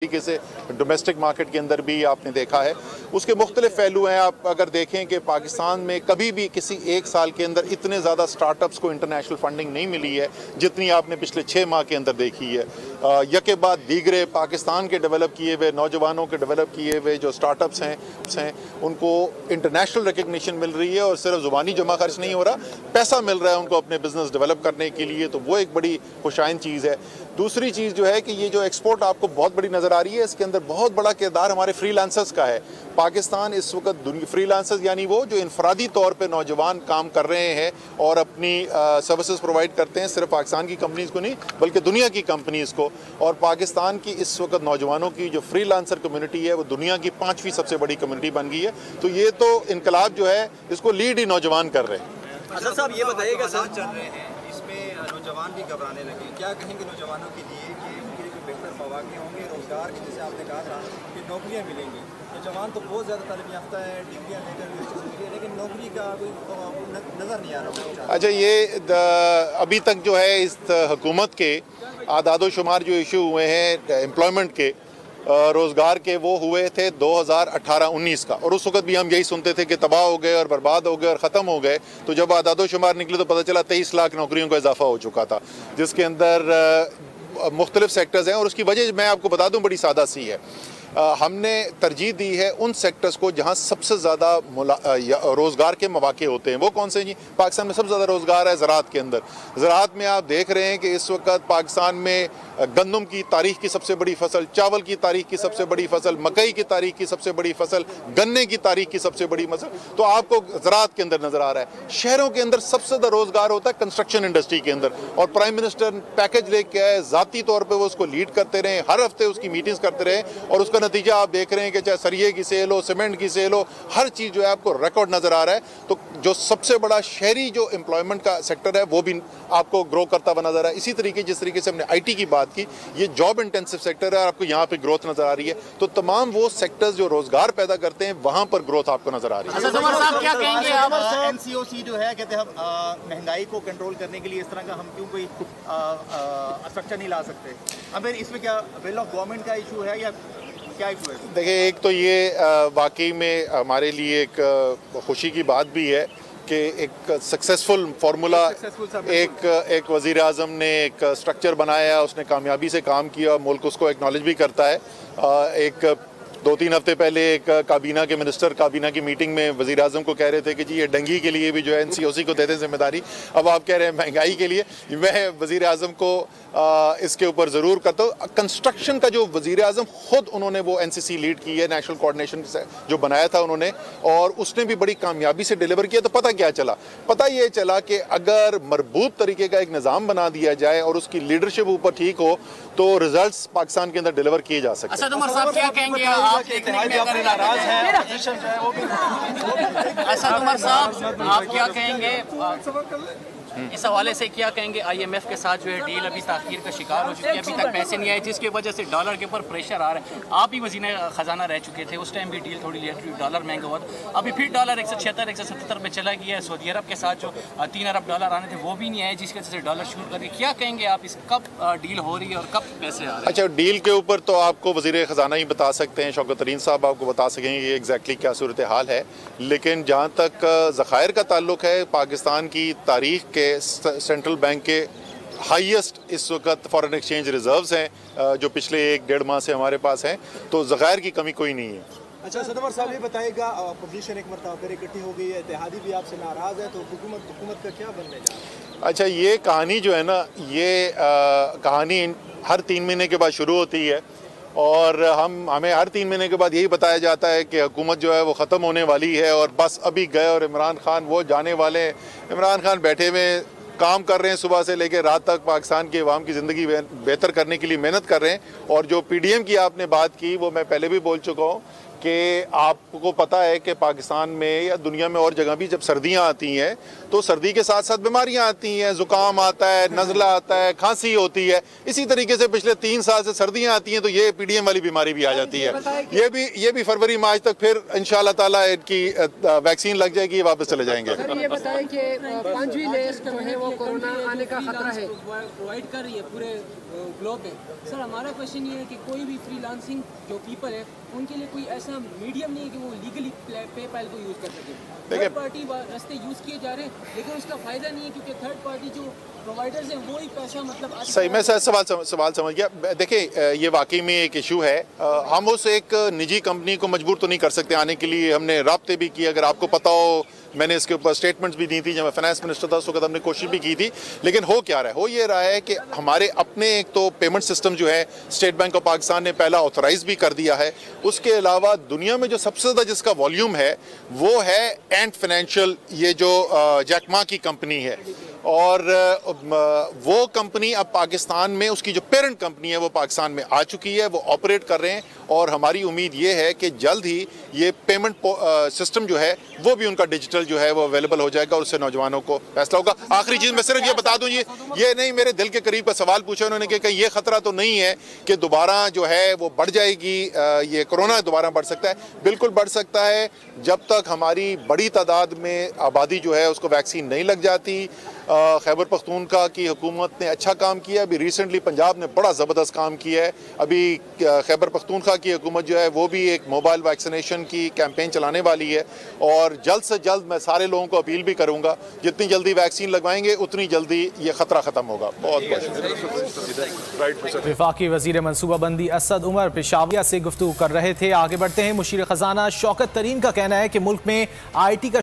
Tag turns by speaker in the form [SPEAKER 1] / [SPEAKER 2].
[SPEAKER 1] तरीके से domestic market के अंदर भी आपने देखा है। उसके मुख्तलिफ पहलू हैं। आप अगर देखें कि पाकिस्तान में कभी भी किसी एक साल के अंदर इतने ज़्यादा स्टार्टअप्स को इंटरनेशनल फंडिंग नहीं मिली है जितनी आपने पिछले 6 माह के अंदर देखी है। यके बाद दीगरे पाकिस्तान के डेवलप किए हुए नौजवानों के डेवलप किए हुए जो स्टार्टअप्स हैं उनको इंटरनेशनल रिकग्निशन मिल रही है और सिर्फ ज़ुबानी जमा खर्च नहीं हो रहा, पैसा मिल रहा है उनको अपने बिजनेस डेवलप करने के लिए, तो वो एक बड़ी खुशाइन चीज़ है। दूसरी चीज़ जो है कि ये जो एक्सपोर्ट आपको बहुत बड़ी नज़र आ रही है, इसके अंदर बहुत बड़ा किरदार हमारे फ्रीलांसर्स का है। पाकिस्तान इस वक्त फ्रीलांसर्स यानी वो जो इनफरादी तौर पे नौजवान काम कर रहे हैं और अपनी सर्विसेज प्रोवाइड करते हैं, सिर्फ पाकिस्तान की कंपनीज़ को नहीं बल्कि दुनिया की कंपनीज़ को। और पाकिस्तान की इस वक्त नौजवानों की जो फ्रीलांसर कम्युनिटी है वो दुनिया की 5वीं सबसे बड़ी कम्युनिटी बन गई है। तो ये तो इनकलाब जो है इसको लीड ही नौजवान कर रहे हैं।
[SPEAKER 2] असद साहब ये बताइएगा, साथ चल रहे हैं इसमें नौजवान भी घबराने लगे, क्या कहेंगे नौजवानों के लिए कि उनके लिए बेहतर मौके होंगे, रोजगार के, जैसे आपने कहा था कि नौकरियां मिलेंगी। नौजवान तो बहुत ज़्यादा तालीम याफ्ता है, डिग्रियाँ लेकर भी, लेकिन नौकरी का कोई नज़र नहीं आ रहा।
[SPEAKER 1] अच्छा, ये अभी तक जो है इस हुकूमत के आदादोशुमार जो इशू हुए हैं एम्प्लॉयमेंट के, रोज़गार के, वो हुए थे 2018-19 का, और उस वक्त भी हम यही सुनते थे कि तबाह हो गए और बर्बाद हो गए और ख़त्म हो गए। तो जब आदादोशुमार निकले तो पता चला 23 लाख नौकरियों का इजाफा हो चुका था, जिसके अंदर मुख्तलिफ सेक्टर्स हैं। और उसकी वजह मैं आपको बता दूं बड़ी सादा सी है। हमने तरजीह दी है उन सेक्टर्स को जहां सबसे ज़्यादा रोज़गार के मौके होते हैं। वो कौन से जी? पाकिस्तान में सबसे ज़्यादा रोज़गार है ज़राअत के अंदर। ज़राअत में आप देख रहे हैं कि इस वक्त पाकिस्तान में गंदम की तारीख की सबसे बड़ी फसल, चावल की तारीख की सबसे बड़ी फसल, मकई की तारीख की सबसे बड़ी फसल, गन्ने की तारीख की सबसे बड़ी फसल, तो आपको ज़राअत के अंदर नज़र आ रहा है। शहरों के अंदर सबसे ज़्यादा रोज़गार होता है कंस्ट्रक्शन इंडस्ट्री के अंदर, और प्राइम मिनिस्टर पैकेज लेके आए, ज़ाती तौर पर वो उसको लीड करते रहे, हर हफ्ते उसकी मीटिंग्स करते रहे, और उसका नतीजा आप देख रहे हैं कि चाहे सरिये की सेल हो, सीमेंट की सेल हो, हर चीज़ जो है आपको रिकॉर्ड नज़र आ रहा है। तो जो सबसे बड़ा शहरी जो एम्प्लॉयमेंट का सेक्टर है वो भी आपको ग्रो करता हुआ नज़र आ रहा है। इसी तरीके जिस तरीके से हमने IT की बात की, ये जॉब इंटेंसिव सेक्टर है और आपको यहाँ पे ग्रोथ नज़र आ रही है। तो तमाम वो सेक्टर्स जो रोज़गार पैदा करते हैं वहाँ पर ग्रोथ आपको नज़र आ रही है।
[SPEAKER 3] क्या कहेंगे आप? NCOC जो है कहते हैं महंगाई को कंट्रोल करने के लिए इस तरह का हम क्यों कोई स्ट्रक्चर नहीं ला सकते? अब इसमें क्या विल ऑफ गवर्नमेंट का इशू है या क्या इशू है?
[SPEAKER 1] देखिए, एक तो ये वाकई में हमारे लिए एक खुशी की बात भी है कि एक सक्सेसफुल फार्मूला, एक वज़ीर आज़म ने एक स्ट्रक्चर बनाया, उसने कामयाबी से काम किया, मुल्क उसको एक्नॉलेज भी करता है। एक 2-3 हफ्ते पहले एक काबीना के मिनिस्टर काबीना की मीटिंग में वज़ीर आज़म को कह रहे थे कि जी ये डंगी के लिए भी जो है NCOC को देते हैं जिम्मेदारी। अब आप कह रहे हैं महंगाई के लिए। मैं वज़ीर आज़म को इसके ऊपर ज़रूर करता हूँ। कंस्ट्रक्शन का जो वज़ीर आज़म ख़ुद उन्होंने वो NCC लीड की है, नेशनल कोऑर्डिनेशन जो बनाया था उन्होंने, और उसने भी बड़ी कामयाबी से डिलीवर किया। तो पता क्या चला? पता ये चला कि अगर मरबूत तरीके का एक निज़ाम बना दिया जाए और उसकी लीडरशिप ऊपर ठीक हो तो रिजल्ट्स पाकिस्तान के अंदर डिलीवर किए जा सकते हैं।
[SPEAKER 3] असद उमर साहब क्या कहेंगे? असद उमर साहब आप क्या कहेंगे इस हवाले से? क्या कहेंगे IMF के साथ जो है डील अभी ताख़ीर का शिकार हो चुकी है, अभी तक पैसे नहीं आए, जिसकी वजह से डॉलर के ऊपर प्रेशर आ रहा है। आप ही वज़ीर ख़जाना रह चुके थे, उस टाइम भी डील थोड़ी लेट हुई, डॉलर महंगा हुआ था, अभी फिर डॉलर 176-177 पे चला गया है। सऊदी अरब के साथ जो 3 अरब डॉलर आने थे वो भी नहीं आए, जिसकी वजह से डॉलर शूट कर दिया। क्या कहेंगे आप, इस कब डील हो रही है और कब पैसे आ रहे हैं?
[SPEAKER 1] अच्छा, डील के ऊपर तो आपको वज़ीर ख़जाना ही बता सकते हैं, शौकत तरीन साहब आपको बता सकेंगे कि एग्जैक्टली क्या सूरत हाल है। लेकिन जहाँ तक ज़खायर का ताल्लुक है, पाकिस्तान की तारीख़ के सेंट्रल बैंक के हाईएस्ट इस वक्त फॉरेन एक्सचेंज रिजर्व्स हैं जो पिछले 1-1.5 माह से हमारे पास हैं। तो ज़खायर की कमी कोई नहीं है।
[SPEAKER 2] अच्छा, सदवर साहब ये बताएगा, अपोजिशन एक मरतबा फिर इकट्ठी हो गई है, इत्तेहादी भी आपसे नाराज़ है, तो हुकूमत का क्या बनने जा रहा है?
[SPEAKER 1] अच्छा, ये कहानी जो है ना, ये कहानी हर 3 महीने के बाद शुरू होती है, और हमें हर 3 महीने के बाद यही बताया जाता है कि हुकूमत जो है वो ख़त्म होने वाली है और बस अभी गए और इमरान खान वो जाने वाले हैं। इमरान खान बैठे हुए काम कर रहे हैं सुबह से लेकर रात तक, पाकिस्तान के अवाम की ज़िंदगी बेहतर करने के लिए मेहनत कर रहे हैं। और जो PDM की आपने बात की वो मैं पहले भी बोल चुका हूँ कि आपको पता है कि पाकिस्तान में या दुनिया में और जगह भी जब सर्दियां आती हैं तो सर्दी के साथ साथ बीमारियां आती हैं, ज़ुकाम आता है, नज़ला आता है, खांसी होती है। इसी तरीके से पिछले 3 साल से सर्दियां आती हैं तो ये पीडीएम वाली बीमारी भी आ जाती है। ये भी फरवरी मार्च तक फिर इंशाल्लाह ताला इनकी वैक्सीन लग जाएगी, वापस चले जाएंगे।
[SPEAKER 4] सर ये बताएं कि 5वीं लेस जो है वो कोरोना आने का खतरा है,
[SPEAKER 5] प्रोवाइड कर रही है पूरे ग्लोब में। सर हमारा क्वेश्चन ये है कि कोई भी फ्रीलांसिंग जो पीपल है उनके लिए कोई ऐसा मीडियम नहीं है कि वो लीगली पेपैल को यूज़ कर सके। थर्ड पार्टी रास्ते यूज़ किए जा रहे हैं लेकिन उसका फ़ायदा नहीं है क्योंकि थर्ड पार्टी जो प्रोवाइडर्स हैं वो ही पैसा मतलब
[SPEAKER 1] सही। मैं सवाल समझ गया। देखिए ये वाकई में एक इशू है। हम उस एक निजी कंपनी को मजबूर तो नहीं कर सकते आने के लिए। हमने राब्ते भी किए, अगर आपको पता हो मैंने इसके ऊपर स्टेटमेंट्स भी दी थी जब मैं फाइनेंस मिनिस्टर था, उस वक्त हमने कोशिश भी की थी। लेकिन हो क्या रहा है, हो ये रहा है कि हमारे अपने एक तो पेमेंट सिस्टम जो है स्टेट बैंक ऑफ पाकिस्तान ने पहला ऑथराइज भी कर दिया है। उसके अलावा दुनिया में जो सबसे ज़्यादा जिसका वॉल्यूम है वो है एंट फाइनेंशियल, ये जो जैक मा की कंपनी है। और वो कंपनी अब पाकिस्तान में, उसकी जो पेरेंट कंपनी है वो पाकिस्तान में आ चुकी है, वो ऑपरेट कर रहे हैं। और हमारी उम्मीद ये है कि जल्द ही ये पेमेंट सिस्टम जो है वो भी उनका डिजिटल जो है वो अवेलेबल हो जाएगा और उससे नौजवानों को फैसला होगा। आखिरी चीज़ मैं सिर्फ ये बता दूँ, ये नहीं मेरे दिल के करीब का सवाल पूछा उन्होंने कि कहीं ये खतरा तो नहीं है कि दोबारा जो है वो बढ़ जाएगी, ये कोरोना दोबारा बढ़ सकता है। बिल्कुल बढ़ सकता है जब तक हमारी बड़ी तादाद में आबादी जो है उसको वैक्सीन नहीं लग जाती। खैबर पख्तूनख्वा की हुकूमत ने अच्छा काम किया, अभी रिसेंटली पंजाब ने बड़ा ज़बरदस्त काम किया है। अभी खैबर पख्तूनख्वा की हुकूमत जो है वो भी एक मोबाइल वैक्सीनेशन की कैंपेन चलाने वाली है। और जल्द से जल्द मैं सारे लोगों को अपील भी करूँगा, जितनी जल्दी वैक्सीन लगवाएंगे उतनी जल्दी ये ख़तरा ख़त्म होगा। बहुत
[SPEAKER 6] वफाकी वज़ीर मनसूबाबंदी असद उमर पेशावरिया से गुफ्तगू कर रहे थे। आगे बढ़ते हैं। मुशीर ख़जाना शौकत तरीन का कहना है कि मुल्क में IT का